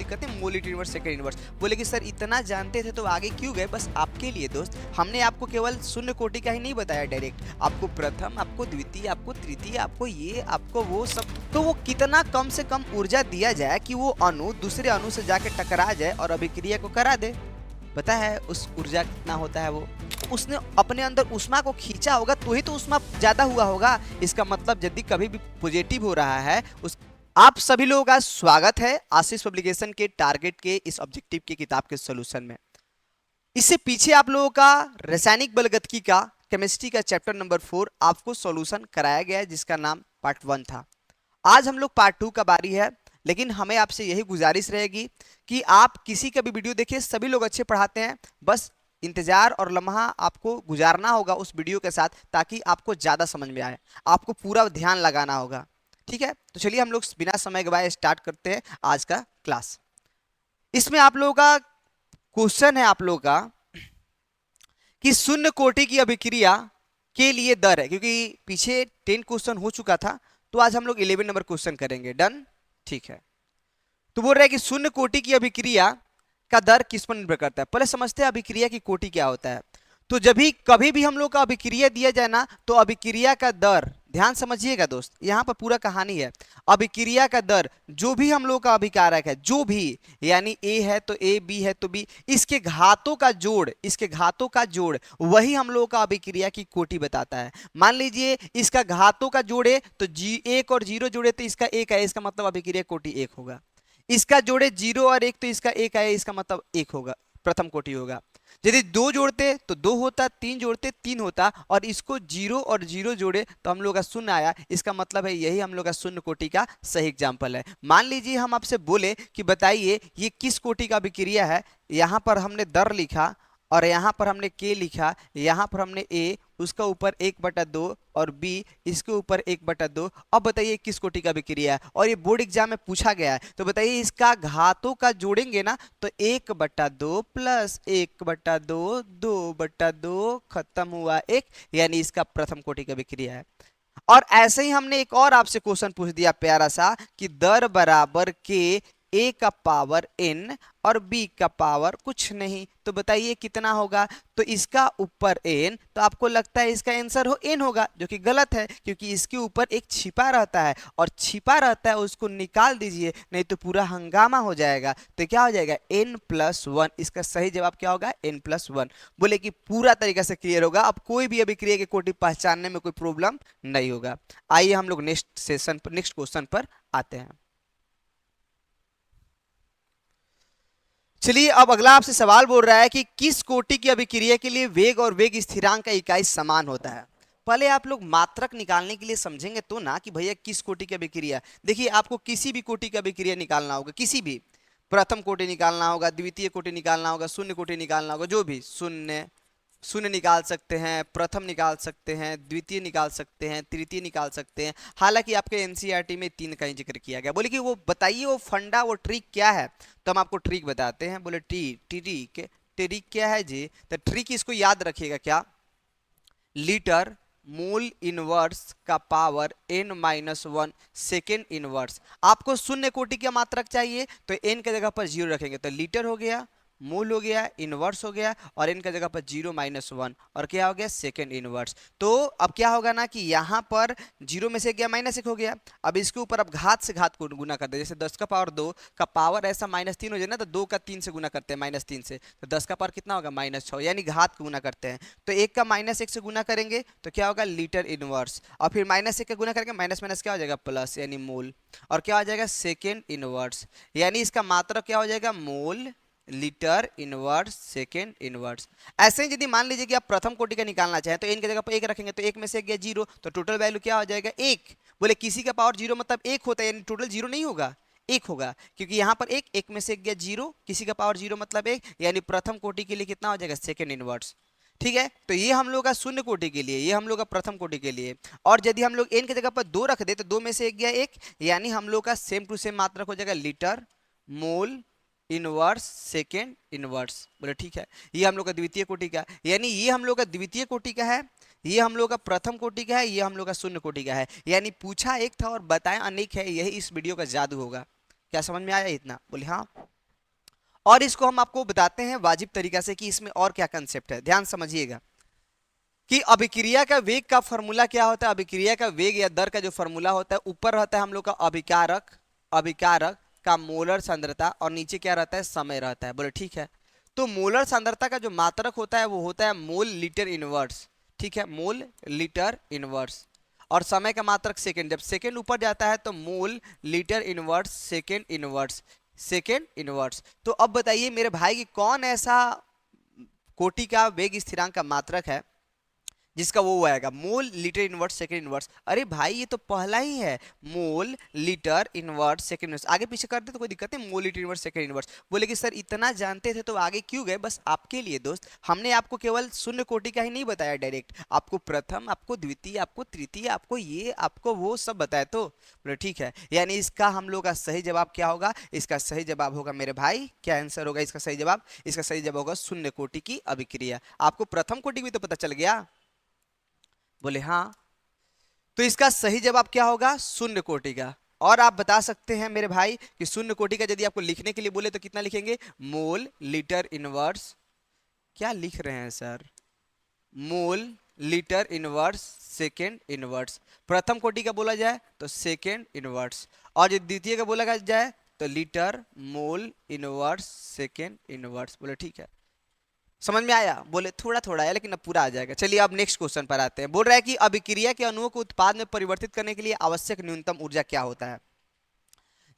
करते हैं mole into inverse second inverse. बोले कि सर इतना जानते थे तो आगे क्यों गए? बस आपके लिए दोस्त, हमने आपको केवल शून्य कोटि का ही नहीं बताया डायरेक्ट, आपको प्रथम, आपको द्वितीय, आपको तृतीय, आपको ये, आपको वो सब। तो वो कितना कम से कम ऊर्जा दिया जाए कि वो अणु दूसरे अणु से जाके टकरा जाए और अभिक्रिया को करा दे। पता है उस ऊर्जा कितना होता है? वो उसने अपने अंदर ऊष्मा को खींचा होगा तो ही तो ऊष्मा ज्यादा हुआ होगा। इसका मतलब यदि कभी भी पॉजिटिव हो रहा है उस। आप सभी लोगों का स्वागत है आशीष पब्लिकेशन के टारगेट के इस ऑब्जेक्टिव की किताब के सॉल्यूशन में। इससे पीछे आप लोगों का रासायनिक बलगतिकी का केमिस्ट्री का चैप्टर नंबर 4 आपको सॉल्यूशन कराया गया है, जिसका नाम पार्ट 1 था। आज हम लोग पार्ट 2 का बारी है, लेकिन हमें आपसे यही गुजारिश रहेगी कि आप किसी का भी वीडियो देखिए, सभी लोग अच्छे पढ़ाते हैं, बस इंतजार और लम्हा आपको गुजारना होगा उस वीडियो के साथ ताकि आपको ज्यादा समझ में आए, आपको पूरा ध्यान लगाना होगा। ठीक है, तो चलिए हम लोग बिना समय गवाए स्टार्ट करते हैं आज का क्लास। इसमें आप लोगों का क्वेश्चन है आप लोगों का कि शून्य कोटि की अभिक्रिया के लिए दर है, क्योंकि पीछे 10 क्वेश्चन हो चुका था, तो आज हम लोग 11 नंबर क्वेश्चन करेंगे। डन? ठीक है। तो बोल रहे हैं कि शून्य कोटि की अभिक्रिया का दर किस पर निर्भर करता है। पहले समझते हैं अभिक्रिया की कोटि क्या होता है। तो जब भी कभी भी हम लोग का अभिक्रिया दिया जाए ना, तो अभिक्रिया का दर, ध्यान समझिएगा दोस्त, यहां पर पूरा कहानी है। अभिक्रिया का दर जो भी हम लोग का अभिकारक है, जो भी, यानी ए है तो ए, बी है तो बी, इसके घातों का जोड़, इसके घातों का जोड़, वही हम लोग का अभिक्रिया की कोटि बताता है। मान लीजिए इसका घातों का जोड़े तो एक और जीरो जोड़े तो इसका एक है, इसका मतलब अभिक्रिया कोटि एक होगा। इसका जोड़े 0 और 1 तो इसका 1 आया, इसका मतलब 1 होगा, प्रथम कोटि होगा। यदि 2 जोड़ते तो 2 होता, 3 जोड़ते 3 होता, और इसको 0 और 0 जोड़े तो हम लोग का शून्य आया, इसका मतलब है यही हम लोग का शून्य कोटि का सही एग्जाम्पल है। मान लीजिए हम आपसे बोले कि बताइए ये किस कोटि का अभिक्रिया है। यहां पर हमने दर लिखा और यहां पर हमने के लिखा, यहां पर हमने ए, उसका ऊपर 1/2 और बी, इसके ऊपर 1/2। अब बताइए किस कोटि का अभिक्रिया है, और ये बोर्ड एग्जाम में पूछा गया है। तो बताइए इसका घातों का जोड़ेंगे ना तो 1/2 प्लस 1/2, 2/2, खत्म हुआ 1, यानी इसका प्रथम कोटि का अभिक्रिया है। और ऐसे ही हमने एक और आपसे क्वेश्चन पूछ दिया प्यारा सा कि दर बराबर के ए का पावर n और b का पावर कुछ नहीं, तो बताइए कितना होगा। तो इसका ऊपर n, तो आपको लगता है इसका आंसर हो n होगा, जो कि गलत है, क्योंकि इसके ऊपर एक छिपा रहता है, और छिपा रहता है उसको निकाल दीजिए, नहीं तो पूरा हंगामा हो जाएगा। तो क्या हो जाएगा n+1, इसका सही जवाब क्या होगा n+1। बोले कि पूरा तरीका से क्लियर होगा, अब कोई भी अभिक्रिया की कोटि पहचानने में कोई प्रॉब्लम नहीं होगा। आइए हम लोग नेक्स्ट सेशन पर, नेक्स्ट क्वेश्चन पर आते हैं। चलिए अब अगला आपसे सवाल बोल रहा है कि किस कोटि की अभिक्रिया के लिए वेग और वेग स्थिरांक का इकाई समान होता है। पहले आप लोग मात्रक निकालने के लिए समझेंगे तो ना कि भैया किस कोटि की अभिक्रिया। देखिए आपको किसी भी कोटि की अभिक्रिया निकालना होगा, किसी भी, प्रथम कोटि निकालना होगा, द्वितीय कोटि निकालना होगा, शून्य कोटि निकालना होगा, जो भी, शून्य शून्य निकाल सकते हैं, प्रथम निकाल सकते हैं, द्वितीय निकाल सकते हैं, तृतीय निकाल सकते हैं। हालांकि आपके एनसीईआरटी में 3 का ही जिक्र किया गया। बोले कि वो बताइए वो फंडा, वो ट्रिक क्या है। तो हम आपको ट्रिक बताते हैं। बोले ट्रिक, ट्रिक क्या है जी? तो ट्रिक इसको याद रखिएगा, क्या, लीटर मोल इनवर्स का पावर n-1 सेकेंड इनवर्स। आपको शून्य कोटि का मात्रक चाहिए तो n की जगह पर 0 रखेंगे, तो लीटर हो गया, मोल हो गया, इनवर्स हो गया, और n का जगह पर 0-1, और क्या हो गया सेकेंड इनवर्स। तो अब क्या होगा ना कि यहाँ पर 0 में से गया -1 हो गया। अब इसके ऊपर अब घात से घात को गुना कर दे, जैसे 10 का पावर 2 का पावर ऐसा -3 हो जाए ना, तो 2 का 3 से गुना करते हैं, -3 से, तो 10 का पावर कितना होगा -6, यानी घात को गुना करते हैं। तो 1 का -1 से गुना करेंगे तो क्या होगा लीटर इनवर्स, और फिर -1 का गुना करके माइनस माइनस क्या हो जाएगा प्लस, यानी मोल, और क्या हो जाएगा सेकेंड इनवर्स, यानी इसका मात्रक क्या हो जाएगा mole litre inverse second inverse. ऐसे ही यदि मान लीजिए कि आप प्रथम कोटि का निकालना चाहें तो n की जगह पर 1 रखेंगे, तो 1 में से गया 0, तो टोटल वैल्यू क्या हो जाएगा 1। बोले किसी का पावर 0 मतलब 1 होता है, यानी टोटल 0 नहीं होगा, 1 होगा, क्योंकि यहाँ पर 1 में से गया 0, किसी का पावर 0 मतलब 1, यानी प्रथम कोटि के लिए कितना हो जाएगा सेकेंड इनवर्स। ठीक है, तो ये हम लोग का शून्य कोटि के लिए, ये हम लोग का प्रथम कोटि के लिए। और यदि हम लोग n की जगह पर 2 रख दे तो 2 में से गया 1, यानी हम लोग का सेम टू सेम मात्रक हो जाएगा litre mole inverse second inverse. बोले ठीक है, ये हम लोग का द्वितीय कोटि का, यानी ये हम लोग का द्वितीय कोटि का है, ये हम लोग का प्रथम कोटि का है, ये हम लोग का शून्य कोटि का है। यानी पूछा एक था और बताया अनेक है, यही इस वीडियो का जादू होगा। क्या समझ में आया इतना? बोले हाँ। और इसको हम आपको बताते हैं वाजिब तरीका से कि इसमें और क्या कंसेप्ट है। ध्यान समझिएगा कि अभिक्रिया का वेग का फॉर्मूला क्या होता है। अभिक्रिया का वेग या दर का जो फॉर्मूला होता है, ऊपर रहता है हम लोग का अभिकारक, अभिकारक का मोलर सांद्रता, और नीचे क्या रहता है, समय रहता है। बोले ठीक है। तो मोलर सांद्रता का जो मात्रक होता है वो होता है मोल लीटर इनवर्स। ठीक है, मोल लीटर इनवर्स। और समय का मात्रक सेकेंड। जब सेकेंड ऊपर जाता है तो mole litre inverse second inverse, second inverse. तो अब बताइए मेरे भाई कि कौन ऐसा कोटि का वेग स्थिरांक का मात्रक है जिसका वो आएगा mole litre inverse second inverse. अरे भाई ये तो पहला ही है, mole litre inverse second inverse. आगे पीछे करते तो कोई दिक्कत नहीं, mole litre inverse second inverse. बोले कि सर इतना जानते थे तो आगे क्यों गए। बस आपके लिए दोस्त, हमने आपको केवल शून्य कोटि का ही नहीं बताया डायरेक्ट, आपको प्रथम, आपको द्वितीय, आपको तृतीय, आपको ये, आपको वो सब बताया। तो बोले ठीक है, यानी इसका हम लोग का सही जवाब क्या होगा। इसका सही जवाब होगा मेरे भाई, क्या आंसर होगा इसका सही जवाब। इसका सही जवाब होगा शून्य कोटि की अभिक्रिया। आपको प्रथम कोटि भी तो पता चल गया। बोले हाँ, तो इसका सही जवाब क्या होगा, शून्य कोटि का। और आप बता सकते हैं मेरे भाई कि शून्य कोटि का यदि आपको लिखने के लिए बोले तो कितना लिखेंगे, मोल लीटर इनवर्स, क्या लिख रहे हैं sir, mole litre inverse second inverse. प्रथम कोटि का बोला जाए तो सेकेंड इनवर्स, और यदि द्वितीय का बोला जाए तो litre mole inverse second inverse. बोले ठीक है, समझ में आया। बोले थोड़ा थोड़ा है लेकिन अब पूरा आ जाएगा। चलिए अब नेक्स्ट क्वेश्चन पर आते हैं। बोल रहा है कि अभिक्रिया के अणुओं को उत्पाद में परिवर्तित करने के लिए आवश्यक न्यूनतम ऊर्जा क्या होता है।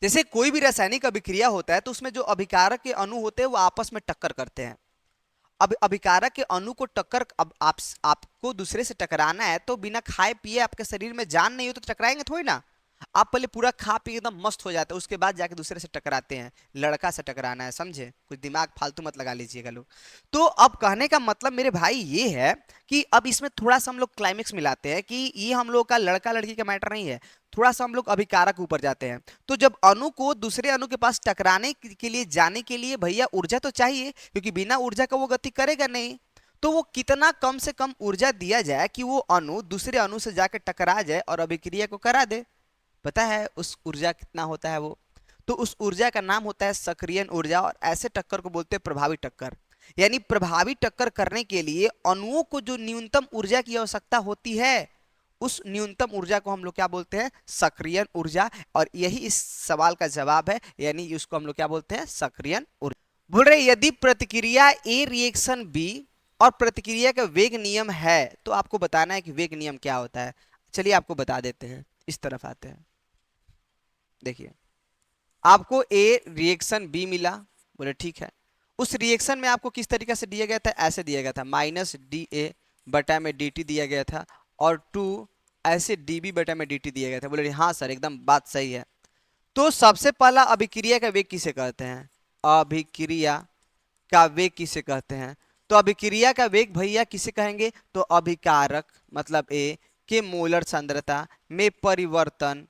जैसे कोई भी रासायनिक अभिक्रिया होता है तो उसमें जो अभिकारक के अणु होते हैं वो आपस में टक्कर करते हैं। अब अभिकारक के अणु को टक्कर, अब आपको दूसरे से टकराना है तो बिना खाए पिए, आपके शरीर में जान नहीं हो तो टकराएंगे थोड़ी ना। आप पहले पूरा खा पी एकदम मस्त हो जाते हैं, उसके बाद जाके दूसरे से टकराते हैं। लड़का से टकराना है, समझे, कुछ दिमाग फालतू मत लगा लीजिएगा लोग। तो अब कहने का मतलब मेरे भाई ये है कि अब इसमें थोड़ा सा हम लोग क्लाइमेक्स मिलाते हैं कि ये हम लोग का लड़का लड़की का मैटर नहीं है, थोड़ा सा हम लोग अभिकारक ऊपर जाते हैं। तो जब अणु को दूसरे अणु के पास टकराने के लिए, जाने के लिए भैया ऊर्जा तो चाहिए, क्योंकि बिना ऊर्जा का वो गति करेगा नहीं। तो वो कितना कम से कम ऊर्जा दिया जाए कि वो अणु दूसरे अणु से जाकर टकरा जाए और अभिक्रिया को करा दे। पता है उस ऊर्जा कितना होता है वो, तो उस ऊर्जा का नाम होता है सक्रियण ऊर्जा, और ऐसे टक्कर को बोलते हैं प्रभावी टक्कर। यानी प्रभावी टक्कर करने के लिए अणुओं को जो न्यूनतम ऊर्जा की आवश्यकता होती है, उस न्यूनतम ऊर्जा को हम लोग क्या बोलते हैं, सक्रियण ऊर्जा। और यही इस सवाल का जवाब है, यानी उसको हम लोग क्या बोलते हैं, सक्रियण ऊर्जा। बोल रहे यदि प्रतिक्रिया ए रिएक्शन बी और प्रतिक्रिया का वेग नियम है तो आपको बताना है कि वेग नियम क्या होता है। चलिए आपको बता देते हैं, इस तरफ आते हैं। देखिए आपको ए रिएक्शन बी मिला, बोले ठीक है। उस रिएक्शन में आपको किस तरीके से दिया गया था, ऐसे दिया गया था, माइनस डी ए बटा में डी टी दिया गया था, और 2 ऐसे डी बी बटा में डी टी दिया गया था। बोले हाँ सर एकदम बात सही है। तो सबसे पहला अभिक्रिया का वेग किसे कहते हैं, अभिक्रिया का वेग किसे कहते हैं। तो अभिक्रिया का वेग भैया किसे कहेंगे, तो अभिकारक मतलब ए के मोलर सांद्रता में परिवर्तन,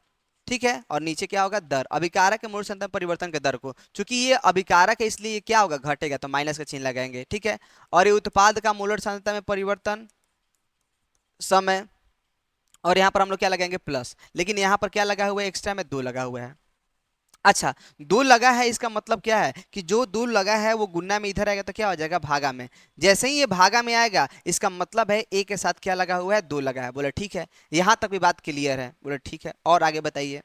ठीक है। और नीचे क्या होगा, दर, अभिकारक के मोल सांद्रता परिवर्तन के दर को, चूंकि ये अभिकारक है इसलिए ये क्या होगा, घटेगा, तो माइनस का चिन्ह लगाएंगे, ठीक है। और ये उत्पाद का मोलर सांद्रता में परिवर्तन समय, और यहाँ पर हम लोग क्या लगाएंगे, प्लस। लेकिन यहाँ पर क्या लगा हुआ है, एक्स्ट्रा में 2 लगा हुआ है। अच्छा 2 लगा है, इसका मतलब क्या है कि जो 2 लगा है वो गुना में इधर आएगा तो क्या हो जाएगा, भागा में। जैसे ही ये भागा में आएगा इसका मतलब है ए के साथ क्या लगा हुआ है, 2 लगा है। बोले ठीक है, यहां तक भी बात क्लियर है। बोले ठीक है, और आगे बताइए।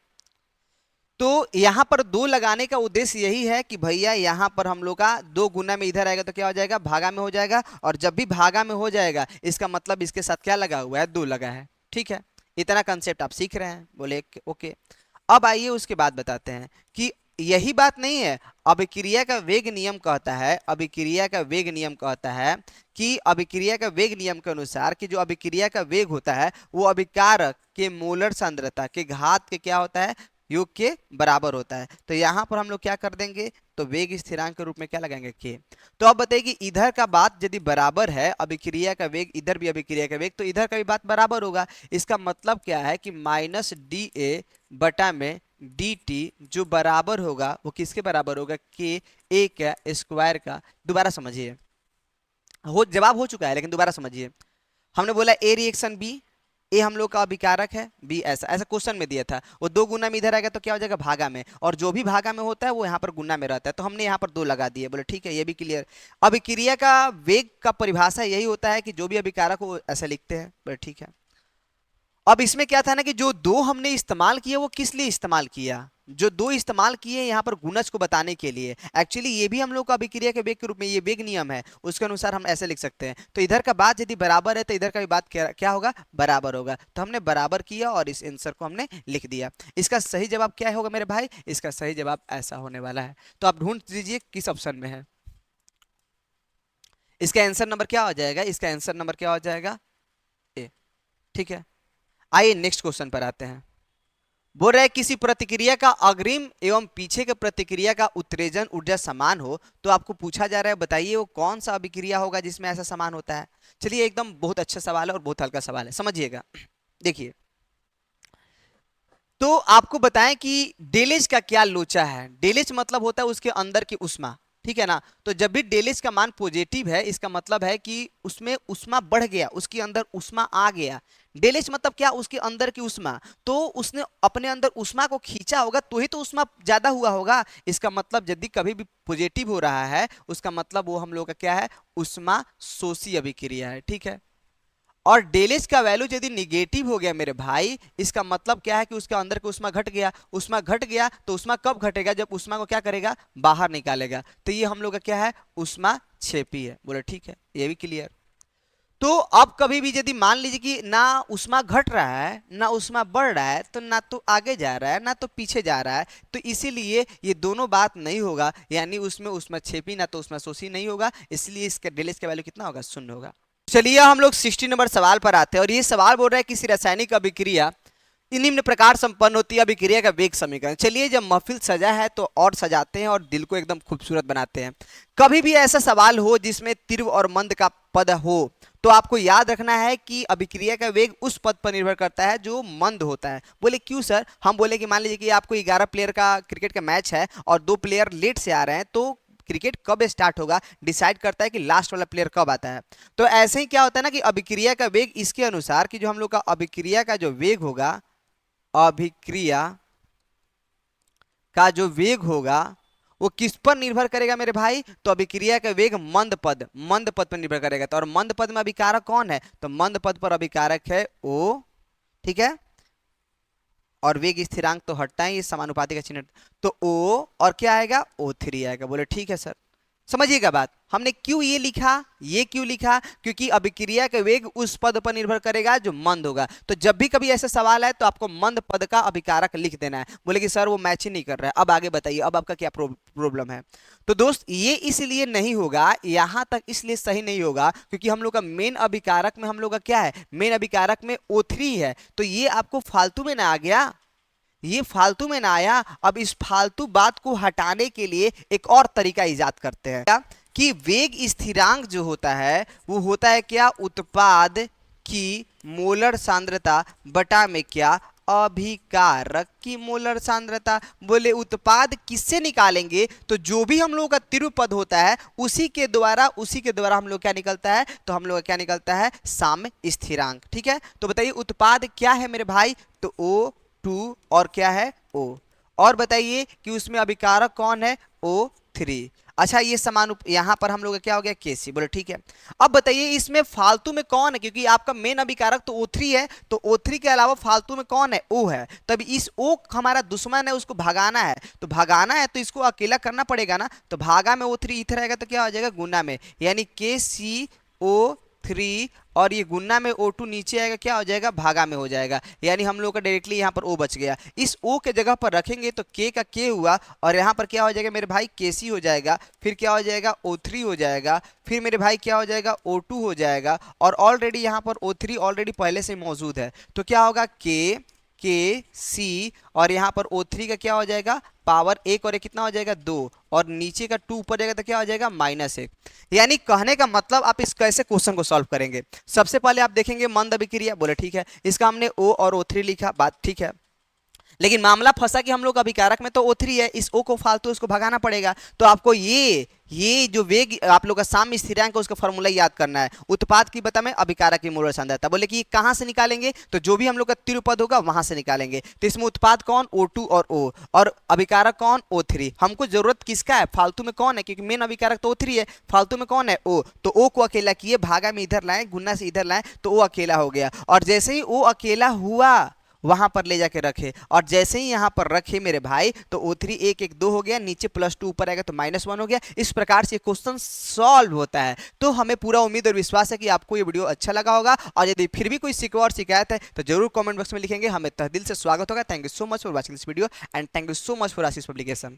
तो यहां पर 2 लगाने का उद्देश्य यही है कि भैया यहां पर हम लोग का 2 गुना में इधर आएगा तो क्या हो जाएगा, भागा में हो जाएगा। और जब भी भागा में हो जाएगा इसका मतलब इसके साथ क्या लगा हुआ है, 2 लगा है, ठीक है। इतना कंसेप्ट आप सीख रहे हैं। बोले ओके। अब आइए उसके बाद बताते हैं कि यही बात नहीं है, अभिक्रिया का वेग नियम कहता है, अभिक्रिया का वेग नियम कहता है कि अभिक्रिया का वेग नियम के अनुसार कि जो अभिक्रिया का वेग होता है वो अभिकारक के मोलर सांद्रता के घात के क्या होता है, योग के बराबर होता है। तो यहां पर हम लोग क्या कर देंगे, तो वेग स्थिरांक के रूप में क्या लगाएंगे, के। तो अब बताइए कि इधर का बात यदि बराबर है, अभिक्रिया का वेग, इधर भी अभिक्रिया का वेग, तो इधर का भी बात बराबर होगा। इसका मतलब क्या है कि माइनस डी ए बटा में डी टी जो बराबर होगा वो किसके बराबर होगा, के ए का स्क्वायर का। दोबारा समझिए, हो जवाब हो चुका है लेकिन दोबारा समझिए। हमने बोला ए रिएक्शन बी, ए हम लोग का अभिकारक है, बी ऐसा ऐसा क्वेश्चन में दिया था। वो दो गुना में इधर आएगा तो क्या हो जाएगा भागा में, और जो भी भागा में होता है वो यहाँ पर गुना में रहता है, तो हमने यहाँ पर दो लगा दिए। बोले ठीक है, ये भी क्लियर। अभिक्रिया का वेग का परिभाषा यही होता है कि जो भी अभिकारक हो ऐसा लिखते हैं। बोले ठीक है। अब इसमें क्या था ना कि जो दो हमने इस्तेमाल किया वो किस लिए इस्तेमाल किया, जो दो इस्तेमाल किए यहाँ पर गुणज को बताने के लिए। एक्चुअली ये भी हम लोग का अभिक्रिया के वेग के रूप में, ये वेग नियम है, उसके अनुसार हम ऐसे लिख सकते हैं। तो इधर का बात यदि बराबर है तो इधर का भी बात क्या होगा, बराबर होगा। तो हमने बराबर किया और इस आंसर को हमने लिख दिया। इसका सही जवाब क्या होगा मेरे भाई, इसका सही जवाब ऐसा होने वाला है। तो आप ढूंढ लीजिए किस ऑप्शन में है। इसका आंसर नंबर क्या हो जाएगा, इसका आंसर नंबर क्या हो जाएगा, ए। ठीक है, आइए नेक्स्ट क्वेश्चन पर आते हैं। बोल रहा है किसी प्रतिक्रिया का अग्रिम एवं पीछे के प्रतिक्रिया का उत्तेजन ऊर्जा समान हो तो आपको पूछा जा रहा है बताइए वो कौन सा अभिक्रिया होगा जिसमें ऐसा समान होता है। चलिए एकदम बहुत अच्छा सवाल है और बहुत हल्का सवाल है, समझिएगा। देखिए, तो आपको बताएं कि डेलेज का क्या लोचा है। डेलेज मतलब होता है उसके अंदर की उष्मा, ठीक है ना। तो जब भी डेलेज का मान पॉजिटिव है इसका मतलब है कि उसमें उष्मा बढ़ गया, उसके अंदर उष्मा आ गया। डेलेज मतलब क्या, उसके अंदर की उष्मा, तो उसने अपने अंदर उष्मा को खींचा होगा तो ही तो उष्मा ज्यादा हुआ होगा। इसका मतलब यदि कभी भी पॉजिटिव हो रहा है उसका मतलब वो हम लोग का क्या है, उष्मा शोषी अभिक्रिया है। ठीक है, और डेलेज का वैल्यू यदि निगेटिव हो गया मेरे भाई, इसका मतलब क्या है कि उसके अंदर की उष्मा घट गया। उष्मा घट गया तो उष्मा कब घटेगा, जब उष्मा को क्या करेगा, बाहर निकालेगा। तो ये हम लोग का क्या है, उष्मा क्षेपी है। बोले ठीक है, ये भी क्लियर। तो अब कभी भी यदि मान लीजिए कि ना उष्मा घट रहा है ना उष्मा बढ़ रहा है, तो ना तो आगे जा रहा है ना तो पीछे जा रहा है, तो इसीलिए ये दोनों बात नहीं होगा, यानी उसमें उष्मा छेपी ना तो उष्मा शोषी नहीं होगा, इसलिए इसका डेलेज का वैल्यू कितना होगा, 0 होगा। चलिए हम लोग 60 नंबर सवाल पर आते हैं, और ये सवाल बोल रहा है किसी रासायनिक अभिक्रिया निम्न प्रकार संपन्न होती है अभिक्रिया का वेग समीकरण। चलिए जब महफिल सजा है तो और सजाते हैं और दिल को एकदम खूबसूरत बनाते हैं। कभी भी ऐसा सवाल हो जिसमें तीव्र और मंद का पद हो तो आपको याद रखना है कि अभिक्रिया का वेग उस पद पर निर्भर करता है जो मंद होता है। बोले क्यों सर, हम बोले कि मान लीजिए कि आपको 11 प्लेयर का क्रिकेट का मैच है और 2 प्लेयर लेट से आ रहे हैं, तो क्रिकेट कब स्टार्ट होगा डिसाइड करता है कि लास्ट वाला प्लेयर कब आता है। तो ऐसे ही क्या होता है ना कि अभिक्रिया का वेग इसके अनुसार कि जो हम लोग का अभिक्रिया का जो वेग होगा, अभिक्रिया का जो वेग होगा वो किस पर निर्भर करेगा मेरे भाई, तो अभिक्रिया का वेग मंद पद पर निर्भर करेगा। तो और मंद पद में अभिकारक कौन है, तो मंद पद पर अभिकारक है O। ठीक है, और वेग स्थिरांक तो हटता है, ये समानुपाती का चिन्ह, तो O और क्या आएगा, O3 आएगा। बोले ठीक है सर, समझिएगा बात। हमने क्यों ये लिखा, ये क्यों लिखा, क्योंकि अभिक्रिया का वेग उस पद पर निर्भर करेगा जो मंद होगा। तो जब भी कभी ऐसा सवाल है तो आपको मंद पद का अभिकारक लिख देना है। बोले कि सर वो मैच ही नहीं कर रहा है, अब आगे बताइए अब आपका क्या प्रॉब्लम है। तो दोस्त ये इसलिए नहीं होगा, यहां तक इसलिए सही नहीं होगा क्योंकि हम लोग का मेन अभिकारक में हम लोग का क्या है, मेन अभिकारक में O3 है, तो ये आपको फालतू में ना आ गया, ये फालतू में ना आया। अब इस फालतू बात को हटाने के लिए एक और तरीका इजाद करते हैं, क्या कि वेग स्थिरांक जो होता है वो होता है क्या, उत्पाद की मोलर सांद्रता बटा में क्या, अभिकारक की मोलर सांद्रता। बोले उत्पाद किससे निकालेंगे, तो जो भी हम लोग का तीव्र पद होता है उसी के द्वारा हम लोग क्या निकलता है, तो हम लोग क्या निकलता है, साम्य स्थिरांक। ठीक है, तो बताइए उत्पाद क्या है मेरे भाई, तो O2 और क्या है O, और बताइए कि उसमें अभिकारक कौन है, O3। अच्छा ये समान यहां पर हम लोग का क्या हो गया, केसी। बोले ठीक है, अब बताइए इसमें फालतू में कौन है, क्योंकि आपका मेन अभिकारक तो O3 है, तो O3 के अलावा फालतू में कौन है, O है। तब इस O हमारा दुश्मन है, उसको भगाना है, तो भगाना है तो इसको अकेला करना पड़ेगा ना, तो भागा में O3 इधर आएगा तो क्या हो जाएगा, गुना में, यानी KCO3, और ये गुन्ना में O2 नीचे आएगा, क्या हो जाएगा, भागा में हो जाएगा, यानी हम लोग का डायरेक्टली यहाँ पर O बच गया। इस O के जगह पर रखेंगे तो K का K हुआ, और यहाँ पर क्या हो जाएगा मेरे भाई, KC हो जाएगा, फिर क्या हो जाएगा, O3 हो जाएगा, फिर मेरे भाई क्या हो जाएगा, O2 हो जाएगा, और ऑलरेडी यहाँ पर O3 ऑलरेडी पहले से मौजूद है, तो क्या होगा, KC, और यहाँ पर O3 का क्या हो जाएगा, पावर 1 और 1 कितना हो जाएगा, 2, और नीचे का 2 ऊपर जाएगा तो क्या हो जाएगा, -1। यानी कहने का मतलब आप इस कैसे क्वेश्चन को सॉल्व करेंगे, सबसे पहले आप देखेंगे मंद अभिक्रिया। बोले ठीक है, इसका हमने O और O3 लिखा, बात ठीक है। लेकिन मामला फंसा कि हम लोग अभिकारक में तो O3 है, इस O को फालतू उसको भगाना पड़ेगा। तो आपको ये जो वेग आप लोग का साम्य स्थिरांक है उसका फॉर्मूला याद करना है। उत्पाद की बता में अभिकारक की मूल सांद्रता, बोले कि कहां से निकालेंगे, तो जो भी हम लोग का तिरुपद होगा वहां से निकालेंगे। तो इसमें उत्पाद कौन, O2 और O, और अभिकारक कौन, O3। हमको जरूरत किसका है, फालतू में कौन है, क्योंकि मेन अभिकारक तो O3 है, फालतू में कौन है, O। तो O को अकेला किए, भागा में इधर लाए, गुना से इधर लाए, तो O अकेला हो गया। और जैसे ही O अकेला हुआ वहां पर ले जाके रखे, और जैसे ही यहां पर रखे मेरे भाई, तो O3 1 1 2 हो गया, नीचे +2 ऊपर आएगा तो -1 हो गया। इस प्रकार से क्वेश्चन सॉल्व होता है। तो हमें पूरा उम्मीद और विश्वास है कि आपको ये वीडियो अच्छा लगा होगा, और यदि फिर भी कोई शिकवा और शिकायत है तो जरूर कमेंट बॉक्स में लिखेंगे, हमें तहे दिल से स्वागत होगा। Thank you so much for watching this video and thank you so much for Ashish publication.